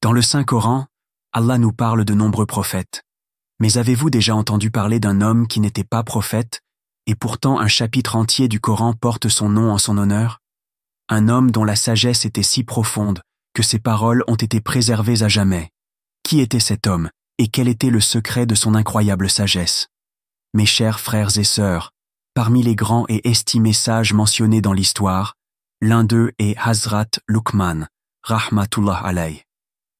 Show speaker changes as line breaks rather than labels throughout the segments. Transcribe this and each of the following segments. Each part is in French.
Dans le Saint-Coran, Allah nous parle de nombreux prophètes. Mais avez-vous déjà entendu parler d'un homme qui n'était pas prophète, et pourtant un chapitre entier du Coran porte son nom en son honneur? Un homme dont la sagesse était si profonde que ses paroles ont été préservées à jamais. Qui était cet homme, et quel était le secret de son incroyable sagesse? Mes chers frères et sœurs, parmi les grands et estimés sages mentionnés dans l'histoire, l'un d'eux est Hazrat Luqman, rahmatullah alayh.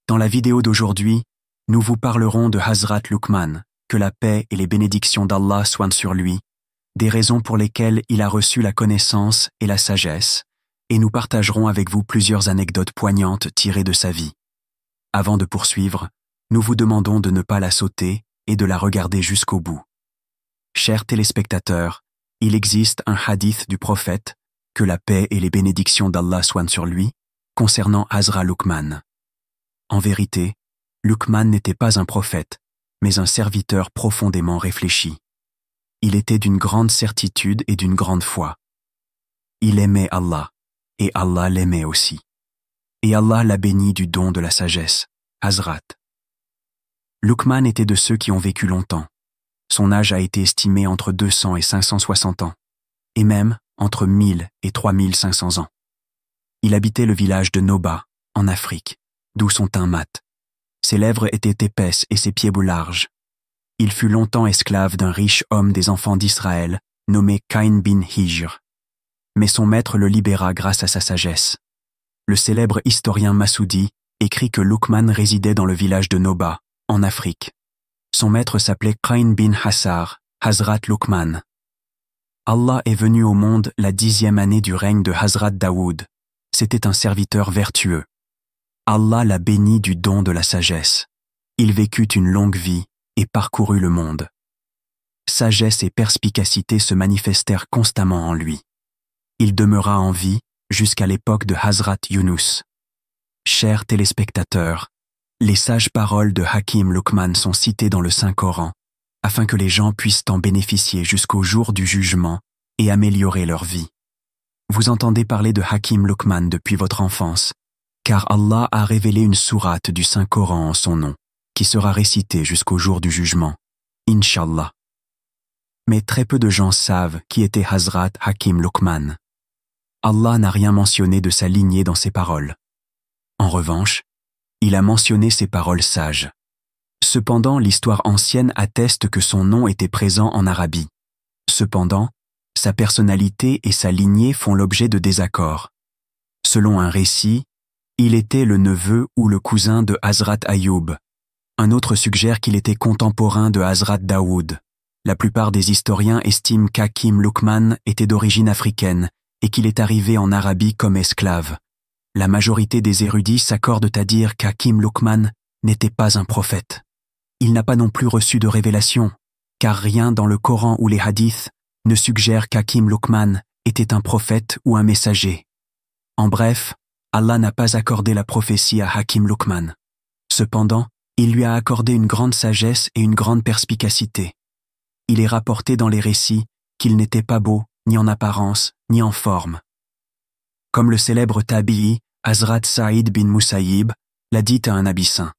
Dans la vidéo d'aujourd'hui, nous vous parlerons de Hazrat Luqman, que la paix et les bénédictions d'Allah soient sur lui, des raisons pour lesquelles il a reçu la connaissance et la sagesse, et nous partagerons avec vous plusieurs anecdotes poignantes tirées de sa vie. Avant de poursuivre, nous vous demandons de ne pas la sauter et de la regarder jusqu'au bout. Chers téléspectateurs, il existe un hadith du prophète, que la paix et les bénédictions d'Allah soient sur lui, concernant Hazrat Luqman. En vérité, Luqman n'était pas un prophète, mais un serviteur profondément réfléchi. Il était d'une grande certitude et d'une grande foi. Il aimait Allah, et Allah l'aimait aussi. Et Allah l'a béni du don de la sagesse, Hazrat. Luqman était de ceux qui ont vécu longtemps. Son âge a été estimé entre 200 et 560 ans, et même entre 1000 et 3500 ans. Il habitait le village de Noba, en Afrique, d'où son teint mat. Ses lèvres étaient épaisses et ses pieds larges. Il fut longtemps esclave d'un riche homme des enfants d'Israël, nommé Caïn bin Hijr. Mais son maître le libéra grâce à sa sagesse. Le célèbre historien Massoudi écrit que Luqman résidait dans le village de Noba, en Afrique. Son maître s'appelait Caïn bin Hassar, Hazrat Luqman. Allah est venu au monde la 10e année du règne de Hazrat Daoud. C'était un serviteur vertueux. Allah l'a béni du don de la sagesse. Il vécut une longue vie et parcourut le monde. Sagesse et perspicacité se manifestèrent constamment en lui. Il demeura en vie jusqu'à l'époque de Hazrat Yunus. Chers téléspectateurs, les sages paroles de Hakim Luqman sont citées dans le Saint-Coran, afin que les gens puissent en bénéficier jusqu'au jour du jugement et améliorer leur vie. Vous entendez parler de Hakim Luqman depuis votre enfance, car Allah a révélé une sourate du Saint-Coran en son nom, qui sera récitée jusqu'au jour du jugement, Inch'Allah. Mais très peu de gens savent qui était Hazrat Hakim Luqman. Allah n'a rien mentionné de sa lignée dans ses paroles. En revanche, il a mentionné ses paroles sages. Cependant, l'histoire ancienne atteste que son nom était présent en Arabie. Cependant, sa personnalité et sa lignée font l'objet de désaccords. Selon un récit, il était le neveu ou le cousin de Hazrat Ayoub. Un autre suggère qu'il était contemporain de Hazrat Daoud. La plupart des historiens estiment qu'Hakim Luqman était d'origine africaine et qu'il est arrivé en Arabie comme esclave. La majorité des érudits s'accordent à dire qu'Hakim Luqman n'était pas un prophète. Il n'a pas non plus reçu de révélation, car rien dans le Coran ou les hadiths ne suggère qu'Hakim Luqman était un prophète ou un messager. En bref, Allah n'a pas accordé la prophétie à Hakim Luqman. Cependant, il lui a accordé une grande sagesse et une grande perspicacité. Il est rapporté dans les récits qu'il n'était pas beau, ni en apparence, ni en forme. Comme le célèbre tabi'i, Hazrat Saïd bin Musayyib, l'a dit à un abyssin.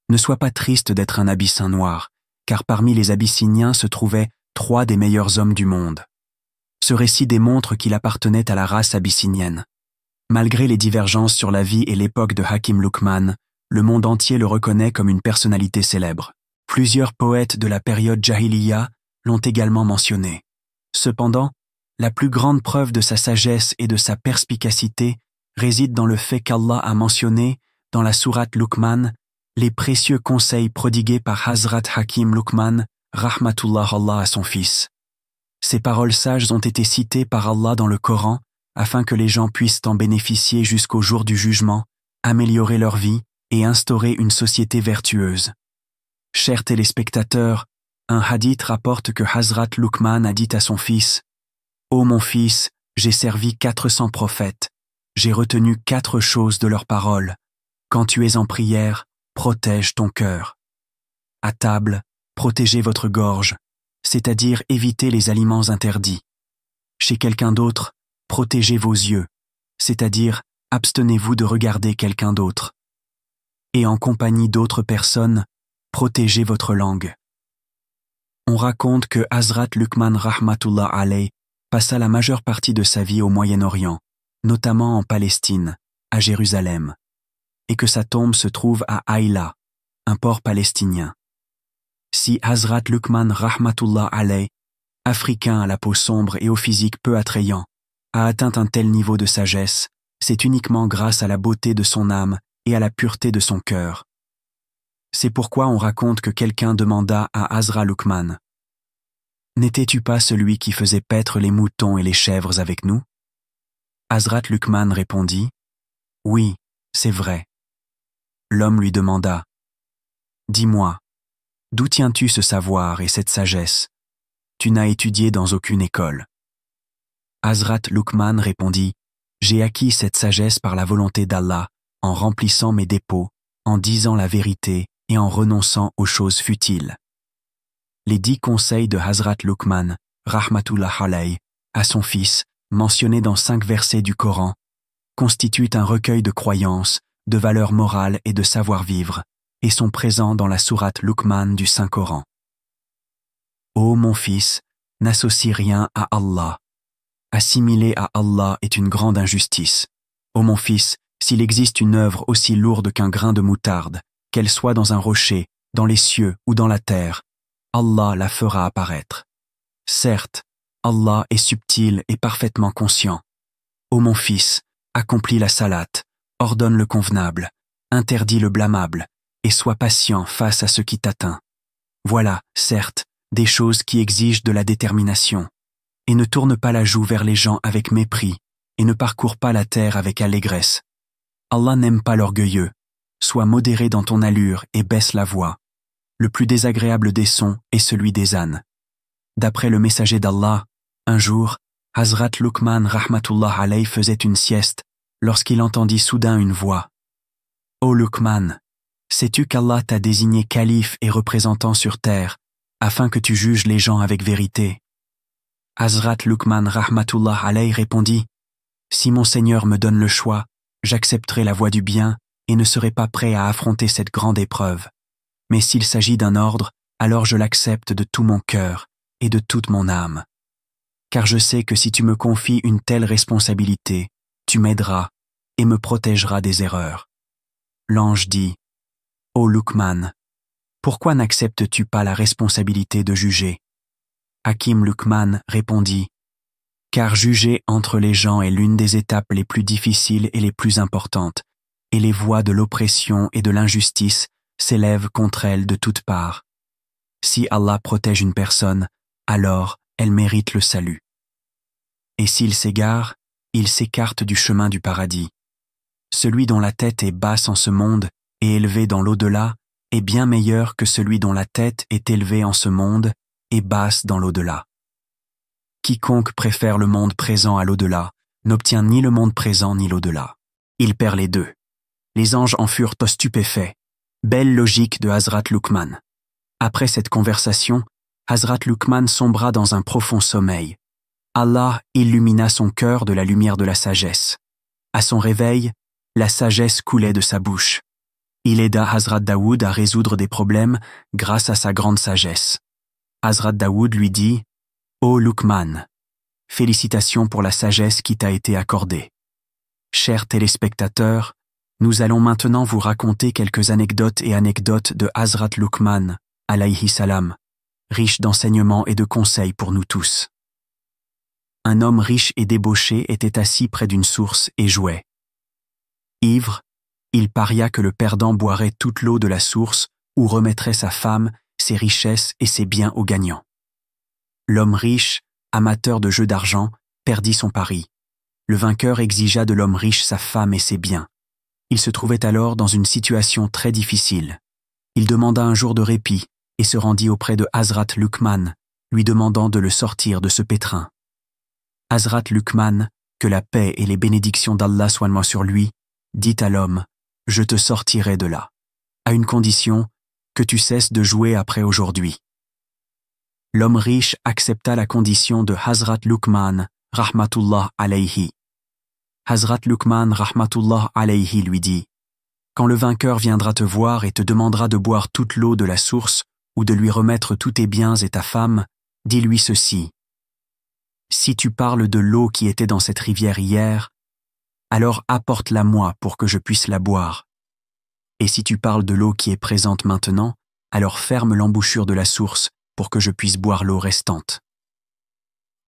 Ne sois pas triste d'être un abyssin noir, car parmi les Abyssiniens se trouvaient 3 des meilleurs hommes du monde. Ce récit démontre qu'il appartenait à la race abyssinienne. Malgré les divergences sur la vie et l'époque de Hakim Luqman, le monde entier le reconnaît comme une personnalité célèbre. Plusieurs poètes de la période Jahiliya l'ont également mentionné. Cependant, la plus grande preuve de sa sagesse et de sa perspicacité réside dans le fait qu'Allah a mentionné, dans la sourate Luqman, les précieux conseils prodigués par Hazrat Hakim Luqman, rahmatullah Allah à son fils. Ces paroles sages ont été citées par Allah dans le Coran afin que les gens puissent en bénéficier jusqu'au jour du jugement, améliorer leur vie et instaurer une société vertueuse. Chers téléspectateurs, un hadith rapporte que Hazrat Luqman a dit à son fils « Ô mon fils, j'ai servi 400 prophètes. J'ai retenu 4 choses de leurs paroles. Quand tu es en prière, protège ton cœur. À table, protégez votre gorge, c'est-à-dire évitez les aliments interdits. Chez quelqu'un d'autre, protégez vos yeux, c'est-à-dire abstenez-vous de regarder quelqu'un d'autre. et en compagnie d'autres personnes, protégez votre langue. On raconte que Hazrat Luqman rahmatullah alayh passa la majeure partie de sa vie au Moyen-Orient, notamment en Palestine, à Jérusalem, et que sa tombe se trouve à Aïla, un port palestinien. Si Hazrat Luqman rahmatullah alayh, africain à la peau sombre et au physique peu attrayant, a atteint un tel niveau de sagesse, c'est uniquement grâce à la beauté de son âme et à la pureté de son cœur. C'est pourquoi on raconte que quelqu'un demanda à Hazrat Luqman: « N'étais-tu pas celui qui faisait paître les moutons et les chèvres avec nous ?» Hazrat Luqman répondit: « Oui, c'est vrai. » L'homme lui demanda: « Dis-moi, d'où tiens-tu ce savoir et cette sagesse? Tu n'as étudié dans aucune école. » Hazrat Luqman répondit: « J'ai acquis cette sagesse par la volonté d'Allah, en remplissant mes dépôts, en disant la vérité et en renonçant aux choses futiles. » Les 10 conseils de Hazrat Luqman, rahmatullah alayh, à son fils, mentionnés dans 5 versets du Coran, constituent un recueil de croyances, de valeurs morales et de savoir-vivre, et sont présents dans la sourate Luqman du Saint-Coran. Ô mon fils, n'associe rien à Allah. Assimiler à Allah est une grande injustice. Ô mon fils, s'il existe une œuvre aussi lourde qu'un grain de moutarde, qu'elle soit dans un rocher, dans les cieux ou dans la terre, Allah la fera apparaître. Certes, Allah est subtil et parfaitement conscient. Ô mon fils, accomplis la salate, ordonne le convenable, interdis le blâmable, et sois patient face à ce qui t'atteint. Voilà, certes, des choses qui exigent de la détermination. Et ne tourne pas la joue vers les gens avec mépris, et ne parcours pas la terre avec allégresse. Allah n'aime pas l'orgueilleux. Sois modéré dans ton allure et baisse la voix. Le plus désagréable des sons est celui des ânes. D'après le messager d'Allah, un jour, Hazrat Luqman rahmatullah alayh faisait une sieste lorsqu'il entendit soudain une voix. « Ô Luqman, sais-tu qu'Allah t'a désigné calife et représentant sur terre, afin que tu juges les gens avec vérité ?» Hazrat Luqman rahmatullah alayh répondit: « Si mon Seigneur me donne le choix, j'accepterai la voie du bien et ne serai pas prêt à affronter cette grande épreuve. Mais s'il s'agit d'un ordre, alors je l'accepte de tout mon cœur et de toute mon âme. Car je sais que si tu me confies une telle responsabilité, tu m'aideras et me protégeras des erreurs. » L'ange dit: « Ô Luqman, pourquoi n'acceptes-tu pas la responsabilité de juger ?» Hakim Luqman répondit: « Car juger entre les gens est l'une des étapes les plus difficiles et les plus importantes, et les voix de l'oppression et de l'injustice s'élèvent contre elle de toutes parts. Si Allah protège une personne, alors elle mérite le salut. Et s'il s'égare, il s'écarte du chemin du paradis. Celui dont la tête est basse en ce monde et élevée dans l'au-delà est bien meilleur que celui dont la tête est élevée en ce monde et basse dans l'au-delà. Quiconque préfère le monde présent à l'au-delà n'obtient ni le monde présent ni l'au-delà. Il perd les deux. » Les anges en furent stupéfaits. Belle logique de Hazrat Luqman. Après cette conversation, Hazrat Luqman sombra dans un profond sommeil. Allah illumina son cœur de la lumière de la sagesse. À son réveil, la sagesse coulait de sa bouche. Il aida Hazrat Daoud à résoudre des problèmes grâce à sa grande sagesse. Hazrat Daoud lui dit: « Ô Luqman, félicitations pour la sagesse qui t'a été accordée. Chers téléspectateurs, nous allons maintenant vous raconter quelques anecdotes de Hazrat Luqman, alayhi salam, riche d'enseignements et de conseils pour nous tous. Un homme riche et débauché était assis près d'une source et jouait. Ivre, il paria que le perdant boirait toute l'eau de la source ou remettrait sa femme, ses richesses et ses biens au gagnant. L'homme riche, amateur de jeux d'argent, perdit son pari. Le vainqueur exigea de l'homme riche sa femme et ses biens. Il se trouvait alors dans une situation très difficile. Il demanda un jour de répit et se rendit auprès de Hazrat Luqman, lui demandant de le sortir de ce pétrin. Hazrat Luqman, que la paix et les bénédictions d'Allah soient sur lui, dit à l'homme: « Je te sortirai de là, à une condition, que tu cesses de jouer après aujourd'hui. » L'homme riche accepta la condition de Hazrat Luqman, rahmatullah alayhi. Hazrat Luqman rahmatullah alayhi lui dit: Quand le vainqueur viendra te voir et te demandera de boire toute l'eau de la source ou de lui remettre tous tes biens et ta femme, dis-lui ceci. Si tu parles de l'eau qui était dans cette rivière hier, alors apporte-la-moi pour que je puisse la boire. Et si tu parles de l'eau qui est présente maintenant, alors ferme l'embouchure de la source pour que je puisse boire l'eau restante.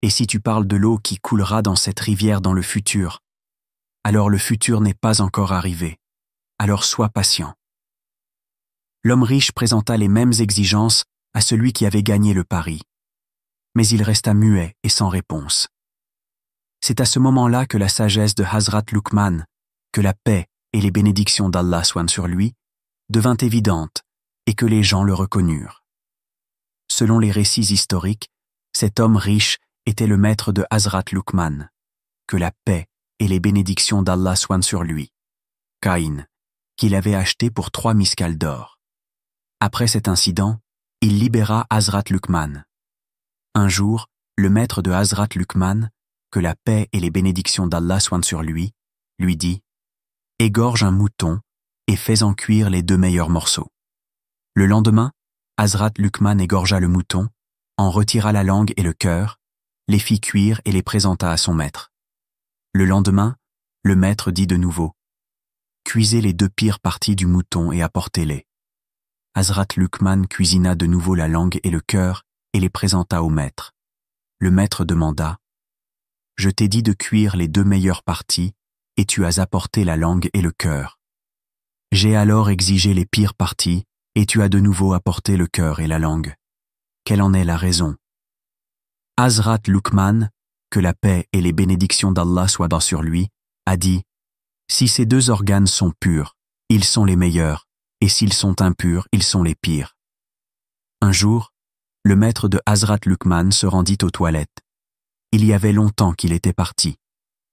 Et si tu parles de l'eau qui coulera dans cette rivière dans le futur, alors le futur n'est pas encore arrivé. Alors sois patient. L'homme riche présenta les mêmes exigences à celui qui avait gagné le pari. Mais il resta muet et sans réponse. C'est à ce moment-là que la sagesse de Hazrat Luqman, que la paix et les bénédictions d'Allah soient sur lui, devint évidente et que les gens le reconnurent. Selon les récits historiques, cet homme riche était le maître de Hazrat Luqman, que la paix et les bénédictions d'Allah soient sur lui, Caïn, qu'il avait acheté pour 3 miskals d'or. Après cet incident, il libéra Hazrat Luqman. Un jour, le maître de Hazrat Luqman, que la paix et les bénédictions d'Allah soient sur lui dit « Égorge un mouton et fais-en cuire les 2 meilleurs morceaux. » Le lendemain, Hazrat Luqman égorgea le mouton, en retira la langue et le cœur, les fit cuire et les présenta à son maître. Le lendemain, le maître dit de nouveau « Cuisez les 2 pires parties du mouton et apportez-les. » Hazrat Luqman cuisina de nouveau la langue et le cœur et les présenta au maître. Le maître demanda « Je t'ai dit de cuire les 2 meilleures parties et tu as apporté la langue et le cœur. J'ai alors exigé les pires parties et tu as de nouveau apporté le cœur et la langue. Quelle en est la raison ?» Hazrat Luqman, que la paix et les bénédictions d'Allah soient sur lui, a dit « Si ces 2 organes sont purs, ils sont les meilleurs, et s'ils sont impurs, ils sont les pires. » Un jour, le maître de Hazrat Luqman se rendit aux toilettes. Il y avait longtemps qu'il était parti.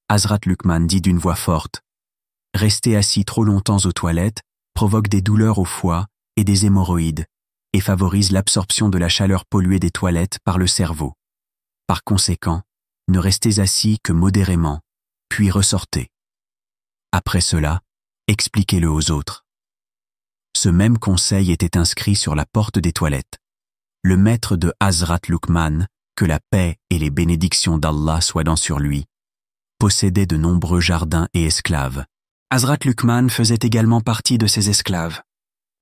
Hazrat Luqman dit d'une voix forte « Rester assis trop longtemps aux toilettes provoque des douleurs au foie et des hémorroïdes et favorise l'absorption de la chaleur polluée des toilettes par le cerveau. Par conséquent, ne restez assis que modérément, puis ressortez. Après cela, expliquez-le aux autres. » Ce même conseil était inscrit sur la porte des toilettes. Le maître de Hazrat Luqman, que la paix et les bénédictions d'Allah soient sur lui, possédait de nombreux jardins et esclaves. Hazrat Luqman faisait également partie de ces esclaves.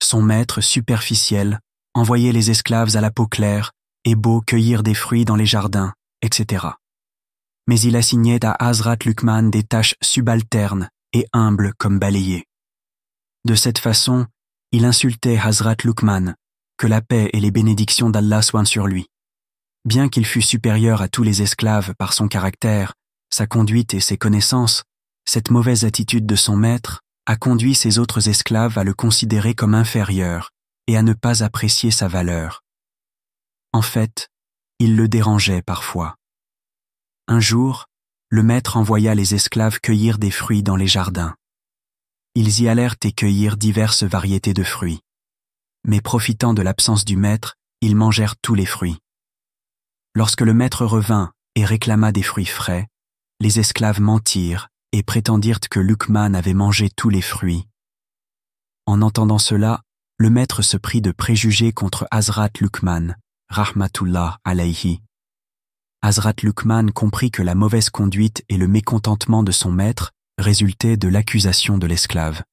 Son maître superficiel envoyait les esclaves à la peau claire et beau cueillir des fruits dans les jardins, etc. Mais il assignait à Hazrat Luqman des tâches subalternes et humbles comme balayer. De cette façon, il insultait Hazrat Luqman, que la paix et les bénédictions d'Allah soient sur lui. Bien qu'il fût supérieur à tous les esclaves par son caractère, sa conduite et ses connaissances, cette mauvaise attitude de son maître a conduit ses autres esclaves à le considérer comme inférieur et à ne pas apprécier sa valeur. En fait, il le dérangeait parfois. Un jour, le maître envoya les esclaves cueillir des fruits dans les jardins. Ils y allèrent et cueillirent diverses variétés de fruits. Mais profitant de l'absence du maître, ils mangèrent tous les fruits. Lorsque le maître revint et réclama des fruits frais, les esclaves mentirent et prétendirent que Luqman avait mangé tous les fruits. En entendant cela, le maître se prit de préjugés contre Hazrat Luqman, rahmatullah alayhi. Hazrat Luqman comprit que la mauvaise conduite et le mécontentement de son maître résultaient de l'accusation de l'esclave.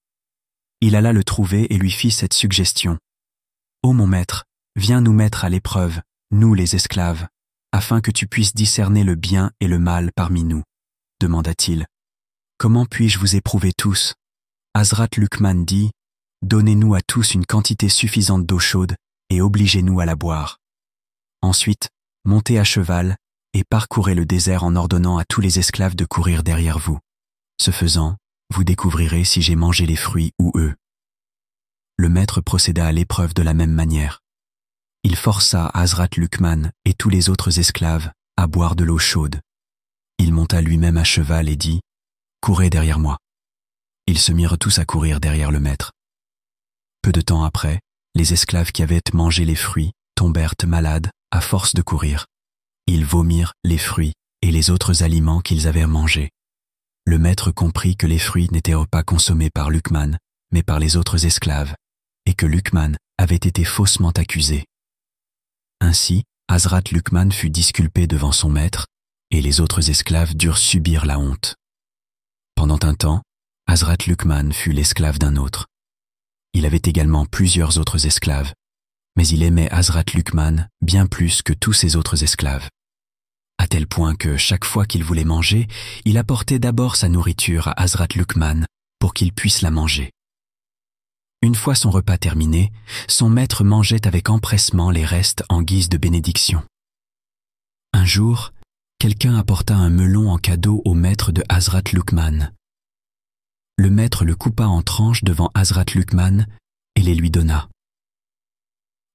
Il alla le trouver et lui fit cette suggestion. « Ô mon maître, viens nous mettre à l'épreuve, nous les esclaves, afin que tu puisses discerner le bien et le mal parmi nous, » demanda-t-il. « Comment puis-je vous éprouver tous ?» Hazrat Luqman dit « Donnez-nous à tous une quantité suffisante d'eau chaude et obligez-nous à la boire. Ensuite, montez à cheval et parcourez le désert en ordonnant à tous les esclaves de courir derrière vous. Ce faisant, vous découvrirez si j'ai mangé les fruits ou eux. » Le maître procéda à l'épreuve de la même manière. Il força Hazrat Luqman et tous les autres esclaves à boire de l'eau chaude. Il monta lui-même à cheval et dit « Courez derrière moi. » Ils se mirent tous à courir derrière le maître. Peu de temps après, les esclaves qui avaient mangé les fruits tombèrent malades à force de courir. Ils vomirent les fruits et les autres aliments qu'ils avaient mangés. Le maître comprit que les fruits n'étaient pas consommés par Luqman mais par les autres esclaves, et que Luqman avait été faussement accusé. Ainsi, Hazrat Luqman fut disculpé devant son maître, et les autres esclaves durent subir la honte. Pendant un temps, Hazrat Luqman fut l'esclave d'un autre. Il avait également plusieurs autres esclaves, mais il aimait Hazrat Luqman bien plus que tous ses autres esclaves, à tel point que chaque fois qu'il voulait manger, il apportait d'abord sa nourriture à Hazrat Luqman pour qu'il puisse la manger. Une fois son repas terminé, son maître mangeait avec empressement les restes en guise de bénédiction. Un jour, quelqu'un apporta un melon en cadeau au maître de Hazrat Luqman. Le maître le coupa en tranches devant Hazrat Luqman et les lui donna.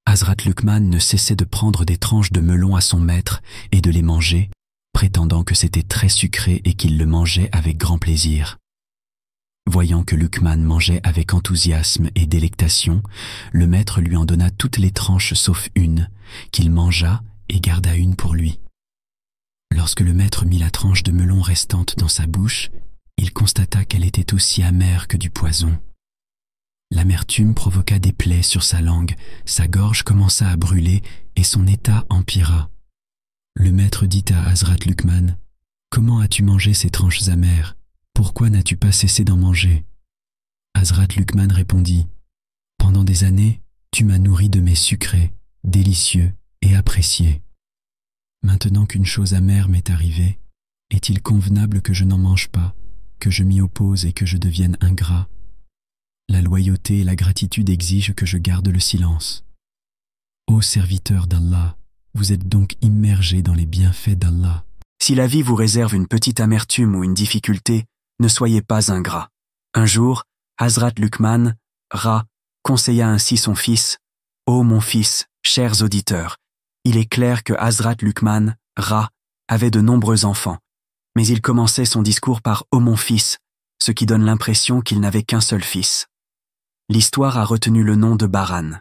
Hazrat Luqman ne cessait de prendre des tranches de melon à son maître et de les manger, prétendant que c'était très sucré et qu'il le mangeait avec grand plaisir. Voyant que Luqman mangeait avec enthousiasme et délectation, le maître lui en donna toutes les tranches sauf une, qu'il mangea et garda une pour lui. Lorsque le maître mit la tranche de melon restante dans sa bouche, il constata qu'elle était aussi amère que du poison. L'amertume provoqua des plaies sur sa langue, sa gorge commença à brûler et son état empira. Le maître dit à Hazrat Luqman, « Comment as-tu mangé ces tranches amères ? Pourquoi n'as-tu pas cessé d'en manger ?» Hazrat Luqman répondit, « Pendant des années, tu m'as nourri de mets sucrés, délicieux et appréciés. Maintenant qu'une chose amère m'est arrivée, est-il convenable que je n'en mange pas, que je m'y oppose et que je devienne ingrat ? La loyauté et la gratitude exigent que je garde le silence. Ô serviteur d'Allah, vous êtes donc immergés dans les bienfaits d'Allah.
Si la vie vous réserve une petite amertume ou une difficulté, ne soyez pas ingrat. » Un jour, Hazrat Luqman, Ra, conseilla ainsi son fils, « Ô mon fils, chers auditeurs, il est clair que Hazrat Luqman, Ra, avait de nombreux enfants, mais il commençait son discours par « Ô mon fils », ce qui donne l'impression qu'il n'avait qu'un seul fils. L'histoire a retenu le nom de Baran.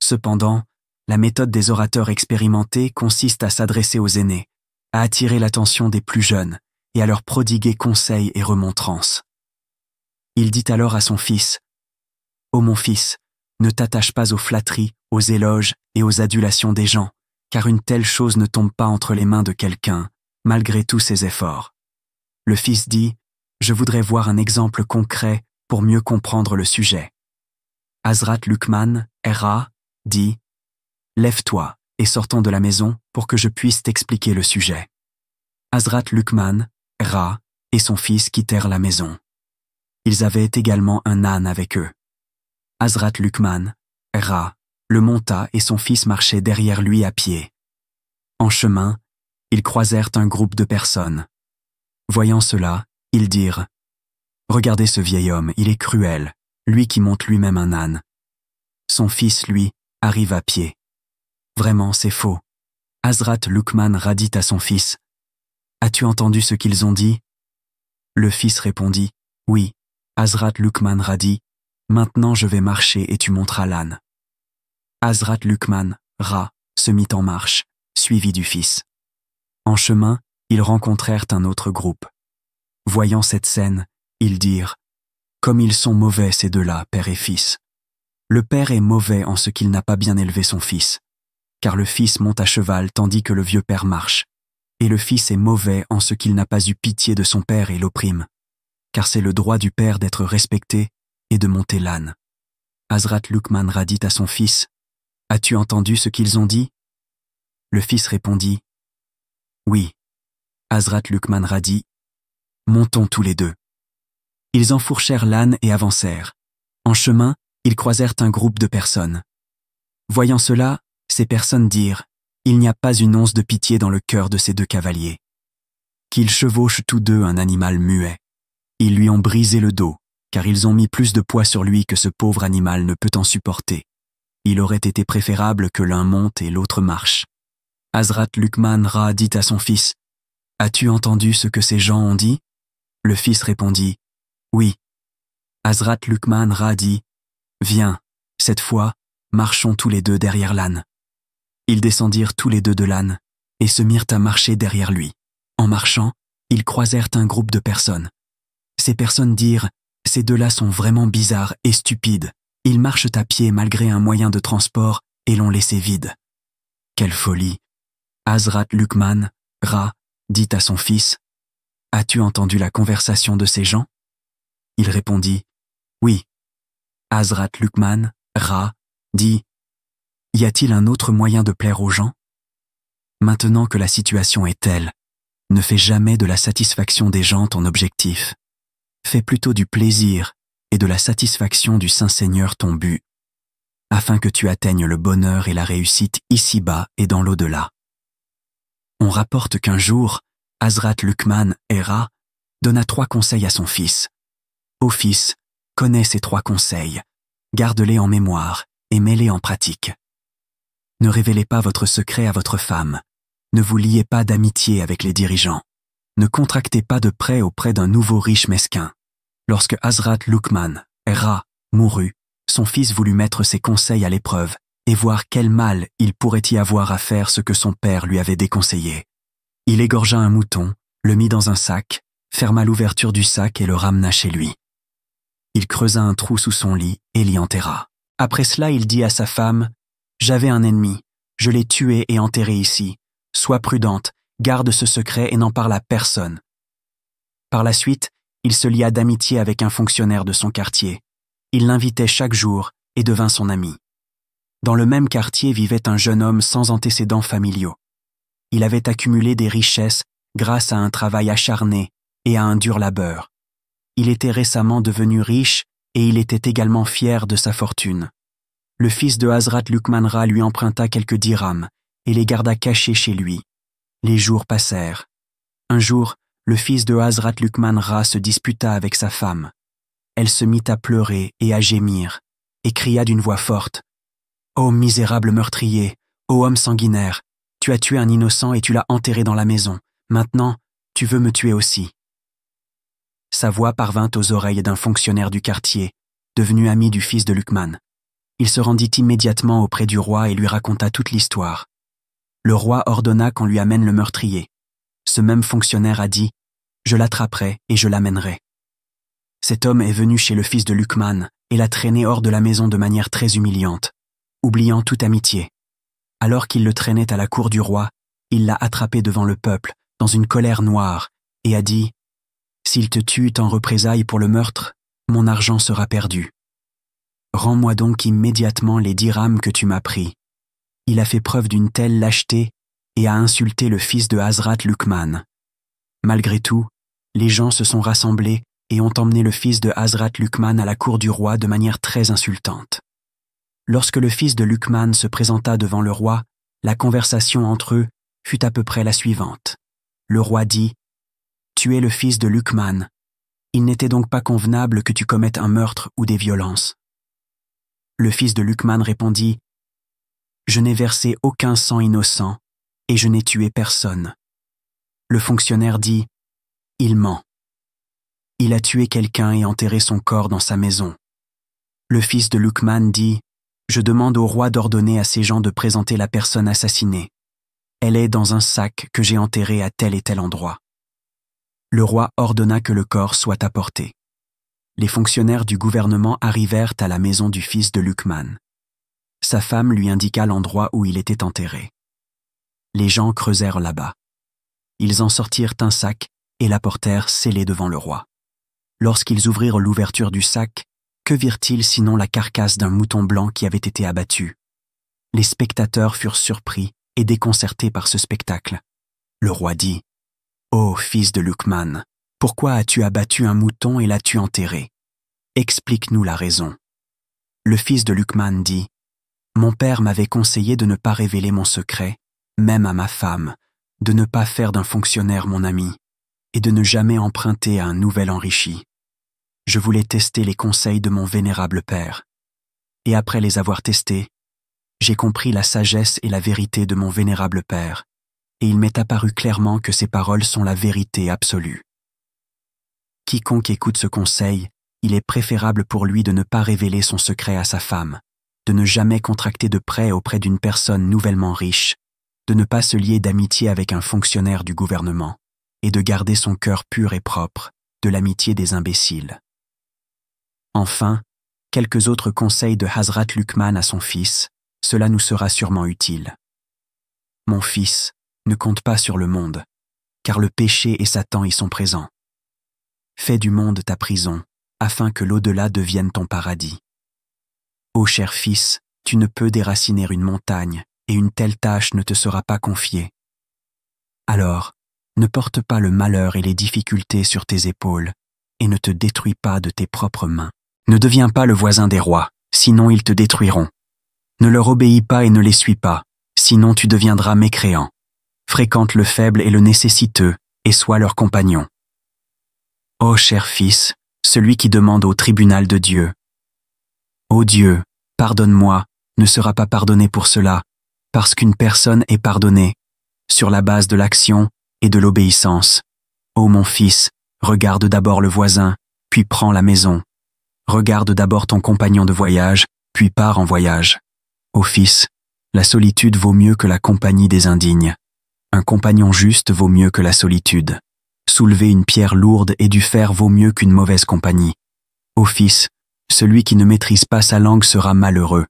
Cependant, la méthode des orateurs expérimentés consiste à s'adresser aux aînés, à attirer l'attention des plus jeunes et à leur prodiguer conseils et remontrances. Il dit alors à son fils, « Ô mon fils, ne t'attache pas aux flatteries, aux éloges et aux adulations des gens, car une telle chose ne tombe pas entre les mains de quelqu'un, malgré tous ses efforts. » Le fils dit, « Je voudrais voir un exemple concret pour mieux comprendre le sujet. » Hazrat Luqman, Ra, dit, « Lève-toi et sortons de la maison pour que je puisse t'expliquer le sujet. » Hazrat Luqman, Ra et son fils quittèrent la maison. Ils avaient également un âne avec eux. Hazrat Luqman, Ra, le monta et son fils marchait derrière lui à pied. En chemin, ils croisèrent un groupe de personnes. Voyant cela, ils dirent, « Regardez ce vieil homme, il est cruel, lui qui monte lui-même un âne. Son fils, lui, arrive à pied. Vraiment, c'est faux. » Hazrat Luqman dit à son fils, « As-tu entendu ce qu'ils ont dit ?» Le fils répondit, « Oui. » Hazrat Luqman dit, « Maintenant je vais marcher et tu monteras l'âne. » Hazrat Luqman, Ra, se mit en marche, suivi du fils. En chemin, ils rencontrèrent un autre groupe. Voyant cette scène, ils dirent, « Comme ils sont mauvais ces deux-là, père et fils. Le père est mauvais en ce qu'il n'a pas bien élevé son fils, car le fils monte à cheval tandis que le vieux père marche, et le fils est mauvais en ce qu'il n'a pas eu pitié de son père et l'opprime, car c'est le droit du père d'être respecté et de monter l'âne. » Hazrat Luqman dit à son fils, « As-tu entendu ce qu'ils ont dit ?» Le fils répondit, « Oui. » Hazrat Luqman dit, « Montons tous les deux. » Ils enfourchèrent l'âne et avancèrent. En chemin, ils croisèrent un groupe de personnes. Voyant cela, ces personnes dirent, « Il n'y a pas une once de pitié dans le cœur de ces deux cavaliers. Qu'ils chevauchent tous deux un animal muet. Ils lui ont brisé le dos, car ils ont mis plus de poids sur lui que ce pauvre animal ne peut en supporter. Il aurait été préférable que l'un monte et l'autre marche. » Hazrat Luqman dit à son fils, « As-tu entendu ce que ces gens ont dit ?» Le fils répondit, « Oui. » Hazrat Luqman dit, « Viens, cette fois, marchons tous les deux derrière l'âne. » Ils descendirent tous les deux de l'âne et se mirent à marcher derrière lui. En marchant, ils croisèrent un groupe de personnes. Ces personnes dirent, « Ces deux-là sont vraiment bizarres et stupides. Ils marchent à pied malgré un moyen de transport et l'ont laissé vide. Quelle folie! Hazrat Luqman, Ra, dit à son fils, « As-tu entendu la conversation de ces gens ?» Il répondit, « Oui. » Hazrat Luqman, Ra, dit, « Y a-t-il un autre moyen de plaire aux gens ? Maintenant que la situation est telle, ne fais jamais de la satisfaction des gens ton objectif. Fais plutôt du plaisir et de la satisfaction du Saint-Seigneur ton but, afin que tu atteignes le bonheur et la réussite ici-bas et dans l'au-delà. » On rapporte qu'un jour, Hazrat Luqman et Ra donna 3 conseils à son fils. « Ô fils, connais ces 3 conseils, garde-les en mémoire et mets-les en pratique. Ne révélez pas votre secret à votre femme, ne vous liez pas d'amitié avec les dirigeants, ne contractez pas de prêt auprès d'un nouveau riche mesquin. » Lorsque Hazrat Luqman et Ra mourut, son fils voulut mettre ses conseils à l'épreuve et voir quel mal il pourrait y avoir à faire ce que son père lui avait déconseillé. Il égorgea un mouton, le mit dans un sac, ferma l'ouverture du sac et le ramena chez lui. Il creusa un trou sous son lit et l'y enterra. Après cela, il dit à sa femme, « J'avais un ennemi, je l'ai tué et enterré ici. Sois prudente, garde ce secret et n'en parle à personne. » Par la suite, il se lia d'amitié avec un fonctionnaire de son quartier. Il l'invitait chaque jour et devint son ami. Dans le même quartier vivait un jeune homme sans antécédents familiaux. Il avait accumulé des richesses grâce à un travail acharné et à un dur labeur. Il était récemment devenu riche et il était également fier de sa fortune. Le fils de Hazrat Luqman Ra lui emprunta quelques dirhams et les garda cachés chez lui. Les jours passèrent. Un jour, le fils de Hazrat Luqman Ra se disputa avec sa femme. Elle se mit à pleurer et à gémir, et cria d'une voix forte, « Ô misérable meurtrier, ô homme sanguinaire, tu as tué un innocent et tu l'as enterré dans la maison. Maintenant, tu veux me tuer aussi. » Sa voix parvint aux oreilles d'un fonctionnaire du quartier, devenu ami du fils de Luqman. Il se rendit immédiatement auprès du roi et lui raconta toute l'histoire. Le roi ordonna qu'on lui amène le meurtrier. Ce même fonctionnaire a dit, « Je l'attraperai et je l'amènerai. » Cet homme est venu chez le fils de Luqman et l'a traîné hors de la maison de manière très humiliante, oubliant toute amitié. Alors qu'il le traînait à la cour du roi, il l'a attrapé devant le peuple, dans une colère noire, et a dit, « S'il te tue en représailles pour le meurtre, mon argent sera perdu. Rends-moi donc immédiatement les dirhams que tu m'as pris. » Il a fait preuve d'une telle lâcheté et a insulté le fils de Hazrat Luqman. Malgré tout, les gens se sont rassemblés et ont emmené le fils de Hazrat Luqman à la cour du roi de manière très insultante. Lorsque le fils de Luqman se présenta devant le roi, la conversation entre eux fut à peu près la suivante. Le roi dit, « Tu es le fils de Luqman. Il n'était donc pas convenable que tu commettes un meurtre ou des violences. » Le fils de Luqman répondit, « Je n'ai versé aucun sang innocent et je n'ai tué personne. » Le fonctionnaire dit, « Il ment. Il a tué quelqu'un et enterré son corps dans sa maison. » Le fils de Luqman dit, « Je demande au roi d'ordonner à ces gens de présenter la personne assassinée. Elle est dans un sac que j'ai enterré à tel et tel endroit. » Le roi ordonna que le corps soit apporté. Les fonctionnaires du gouvernement arrivèrent à la maison du fils de Luqman. Sa femme lui indiqua l'endroit où il était enterré. Les gens creusèrent là-bas. Ils en sortirent un sac et l'apportèrent scellé devant le roi. Lorsqu'ils ouvrirent l'ouverture du sac, que virent-ils sinon la carcasse d'un mouton blanc qui avait été abattu? Les spectateurs furent surpris et déconcertés par ce spectacle. Le roi dit, « Ô fils de Luqman, pourquoi as-tu abattu un mouton et l'as-tu enterré? Explique-nous la raison. » Le fils de Luqman dit, « Mon père m'avait conseillé de ne pas révéler mon secret, même à ma femme, de ne pas faire d'un fonctionnaire mon ami, et de ne jamais emprunter à un nouvel enrichi. Je voulais tester les conseils de mon vénérable père. Et après les avoir testés, j'ai compris la sagesse et la vérité de mon vénérable père, et il m'est apparu clairement que ces paroles sont la vérité absolue. Quiconque écoute ce conseil, il est préférable pour lui de ne pas révéler son secret à sa femme, de ne jamais contracter de prêt auprès d'une personne nouvellement riche, de ne pas se lier d'amitié avec un fonctionnaire du gouvernement, et de garder son cœur pur et propre de l'amitié des imbéciles.
Enfin, quelques autres conseils de Hazrat Luqman à son fils, cela nous sera sûrement utile. Mon fils, ne compte pas sur le monde, car le péché et Satan y sont présents. Fais du monde ta prison, afin que l'au-delà devienne ton paradis. Ô cher fils, tu ne peux déraciner une montagne, et une telle tâche ne te sera pas confiée. Alors, ne porte pas le malheur et les difficultés sur tes épaules, et ne te détruis pas de tes propres mains. Ne deviens pas le voisin des rois, sinon ils te détruiront. Ne leur obéis pas et ne les suis pas, sinon tu deviendras mécréant. Fréquente le faible et le nécessiteux, et sois leur compagnon. Ô cher fils, celui qui demande au tribunal de Dieu. Ô Dieu, pardonne-moi, ne sera pas pardonné pour cela, parce qu'une personne est pardonnée, sur la base de l'action et de l'obéissance. Ô mon fils, regarde d'abord le voisin, puis prends la maison. Regarde d'abord ton compagnon de voyage, puis pars en voyage. Ô fils, la solitude vaut mieux que la compagnie des indignes. Un compagnon juste vaut mieux que la solitude. Soulever une pierre lourde et du fer vaut mieux qu'une mauvaise compagnie. Ô fils, celui qui ne maîtrise pas sa langue sera malheureux.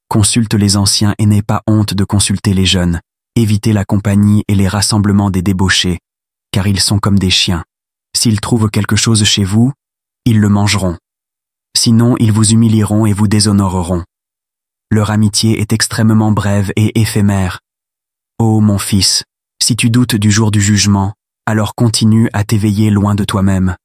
Consulte les anciens et n'aie pas honte de consulter les jeunes. Évitez la compagnie et les rassemblements des débauchés, car ils sont comme des chiens. S'ils trouvent quelque chose chez vous, ils le mangeront. Sinon, ils vous humilieront et vous déshonoreront. Leur amitié est extrêmement brève et éphémère. Ô mon fils, si tu doutes du jour du jugement, alors continue à t'éveiller loin de toi-même.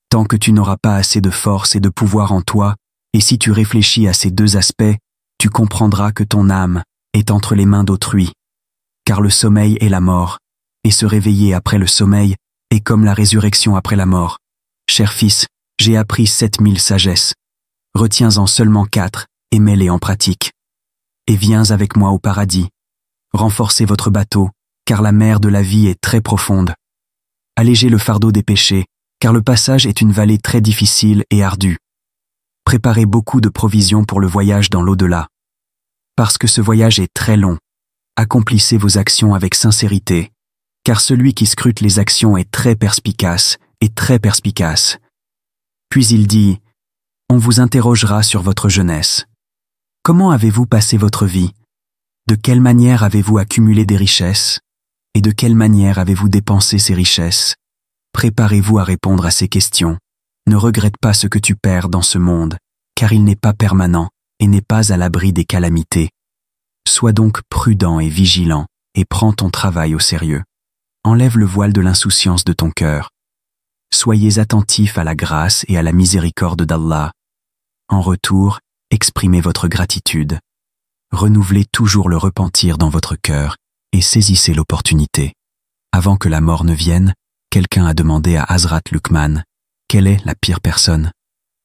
Tant que tu n'auras pas assez de force et de pouvoir en toi, et si tu réfléchis à ces deux aspects, tu comprendras que ton âme est entre les mains d'autrui. Car le sommeil est la mort, et se réveiller après le sommeil est comme la résurrection après la mort. Cher fils, j'ai appris 7000 sagesses. Retiens-en seulement 4 et mets-les en pratique. Et viens avec moi au paradis. Renforcez votre bateau, car la mer de la vie est très profonde. Allégez le fardeau des péchés, car le passage est une vallée très difficile et ardue. Préparez beaucoup de provisions pour le voyage dans l'au-delà. Parce que ce voyage est très long, accomplissez vos actions avec sincérité, car celui qui scrute les actions est très perspicace et très perspicace. Puis il dit, on vous interrogera sur votre jeunesse. Comment avez-vous passé votre vie? De quelle manière avez-vous accumulé des richesses? Et de quelle manière avez-vous dépensé ces richesses? Préparez-vous à répondre à ces questions. Ne regrette pas ce que tu perds dans ce monde, car il n'est pas permanent et n'est pas à l'abri des calamités. Sois donc prudent et vigilant, et prends ton travail au sérieux. Enlève le voile de l'insouciance de ton cœur. Soyez attentifs à la grâce et à la miséricorde d'Allah. En retour, exprimez votre gratitude. Renouvelez toujours le repentir dans votre cœur et saisissez l'opportunité. Avant que la mort ne vienne, quelqu'un a demandé à Hazrat Luqman, « Quelle est la pire personne ?»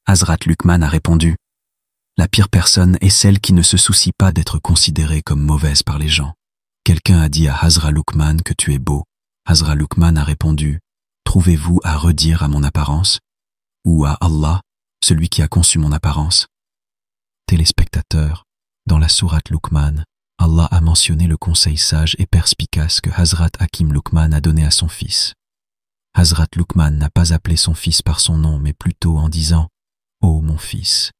Hazrat Luqman a répondu, « La pire personne est celle qui ne se soucie pas d'être considérée comme mauvaise par les gens. » Quelqu'un a dit à Hazrat Luqman que tu es beau. Hazrat Luqman a répondu, « Trouvez-vous à redire à mon apparence? Ou à Allah, celui qui a conçu mon apparence ?» Téléspectateurs, dans la sourate Luqman, Allah a mentionné le conseil sage et perspicace que Hazrat Hakim Luqman a donné à son fils. Hazrat Luqman n'a pas appelé son fils par son nom, mais plutôt en disant « Ô mon fils ».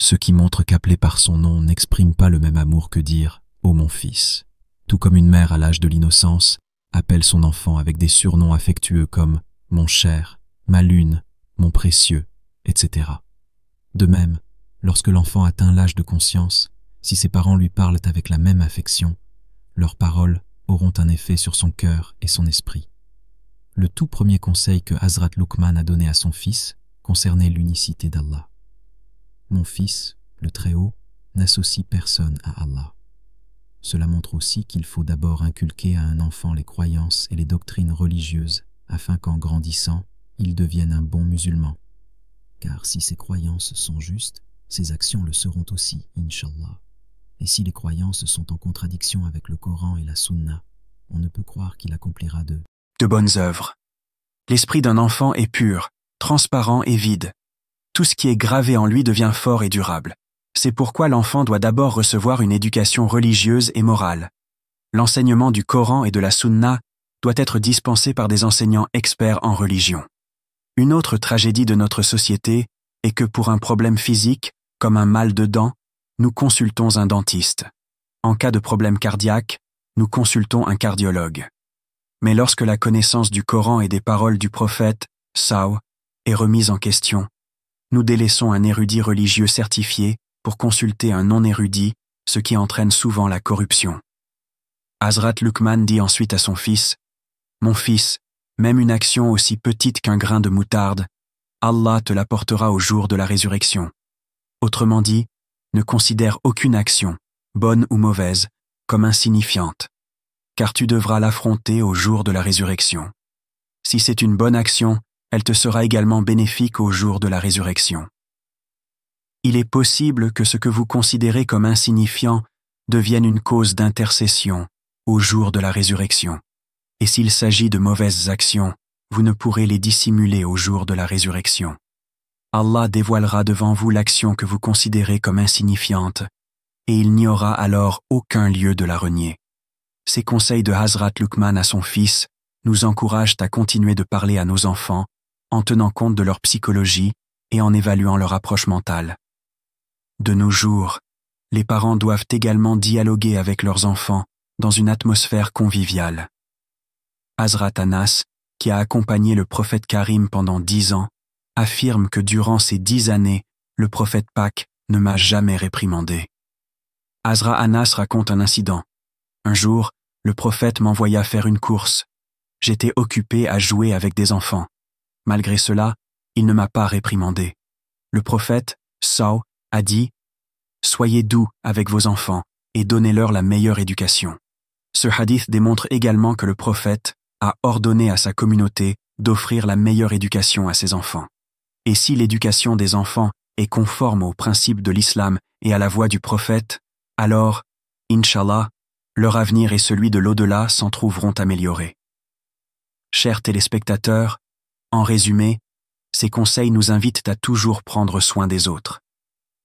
Ce qui montre qu'appeler par son nom n'exprime pas le même amour que dire « Ô mon fils ». Tout comme une mère à l'âge de l'innocence appelle son enfant avec des surnoms affectueux comme « mon cher »,« ma lune »,« mon précieux », etc. De même, lorsque l'enfant atteint l'âge de conscience, si ses parents lui parlent avec la même affection, leurs paroles auront un effet sur son cœur et son esprit. Le tout premier conseil que Hazrat Luqman a donné à son fils concernait l'unicité d'Allah. « Mon fils, le Très-Haut, n'associe personne à Allah. » Cela montre aussi qu'il faut d'abord inculquer à un enfant les croyances et les doctrines religieuses afin qu'en grandissant, il devienne un bon musulman. Car si ses croyances sont justes, ses actions le seront aussi, Inch'Allah. Et si les croyances sont en contradiction avec le Coran et la Sunna, on ne peut croire qu'il accomplira de bonnes œuvres. L'esprit d'un enfant est pur, transparent et vide. Tout ce qui est gravé en lui devient fort et durable. C'est pourquoi l'enfant doit d'abord recevoir une éducation religieuse et morale. L'enseignement du Coran et de la Sunna doit être dispensé par des enseignants experts en religion. Une autre tragédie de notre société et que pour un problème physique, comme un mal de dents, nous consultons un dentiste. En cas de problème cardiaque, nous consultons un cardiologue. Mais lorsque la connaissance du Coran et des paroles du prophète, Saw, est remise en question, nous délaissons un érudit religieux certifié pour consulter un non-érudit, ce qui entraîne souvent la corruption. Hazrat Luqman dit ensuite à son fils, « Mon fils, même une action aussi petite qu'un grain de moutarde, Allah te l'apportera au jour de la résurrection. » Autrement dit, ne considère aucune action, bonne ou mauvaise, comme insignifiante, car tu devras l'affronter au jour de la résurrection. Si c'est une bonne action, elle te sera également bénéfique au jour de la résurrection. Il est possible que ce que vous considérez comme insignifiant devienne une cause d'intercession au jour de la résurrection. Et s'il s'agit de mauvaises actions, vous ne pourrez les dissimuler au jour de la résurrection. Allah dévoilera devant vous l'action que vous considérez comme insignifiante, et il n'y aura alors aucun lieu de la renier. Ces conseils de Hazrat Luqman à son fils nous encouragent à continuer de parler à nos enfants en tenant compte de leur psychologie et en évaluant leur approche mentale. De nos jours, les parents doivent également dialoguer avec leurs enfants dans une atmosphère conviviale. Hazrat Anas, qui a accompagné le prophète Karim pendant 10 ans, affirme que durant ces 10 années, le prophète Pâques ne m'a jamais réprimandé. Hazrat Anas raconte un incident. Un jour, le prophète m'envoya faire une course. J'étais occupé à jouer avec des enfants. Malgré cela, il ne m'a pas réprimandé. Le prophète, Saw, a dit « Soyez doux avec vos enfants et donnez-leur la meilleure éducation. » Ce hadith démontre également que le prophète a ordonné à sa communauté d'offrir la meilleure éducation à ses enfants. Et si l'éducation des enfants est conforme aux principes de l'islam et à la voie du prophète, alors, Inch'Allah, leur avenir et celui de l'au-delà s'en trouveront améliorés. Chers téléspectateurs, en résumé, ces conseils nous invitent à toujours prendre soin des autres.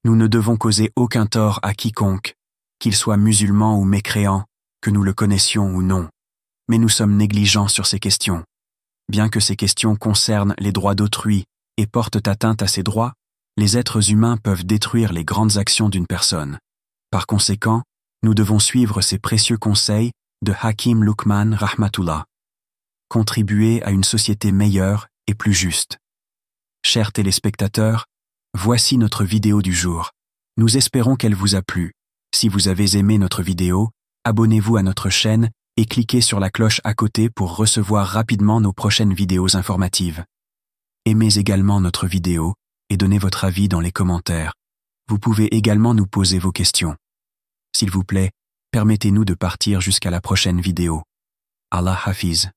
Nous ne devons causer aucun tort à quiconque, qu'il soit musulman ou mécréant, que nous le connaissions ou non. Mais nous sommes négligents sur ces questions. Bien que ces questions concernent les droits d'autrui et portent atteinte à ces droits, les êtres humains peuvent détruire les grandes actions d'une personne. Par conséquent, nous devons suivre ces précieux conseils de Hakim Luqman Rahmatullah. Contribuer à une société meilleure et plus juste. Chers téléspectateurs, voici notre vidéo du jour. Nous espérons qu'elle vous a plu. Si vous avez aimé notre vidéo, abonnez-vous à notre chaîne et cliquez sur la cloche à côté pour recevoir rapidement nos prochaines vidéos informatives. Aimez également notre vidéo et donnez votre avis dans les commentaires. Vous pouvez également nous poser vos questions. S'il vous plaît, permettez-nous de partir jusqu'à la prochaine vidéo. Allah Hafiz.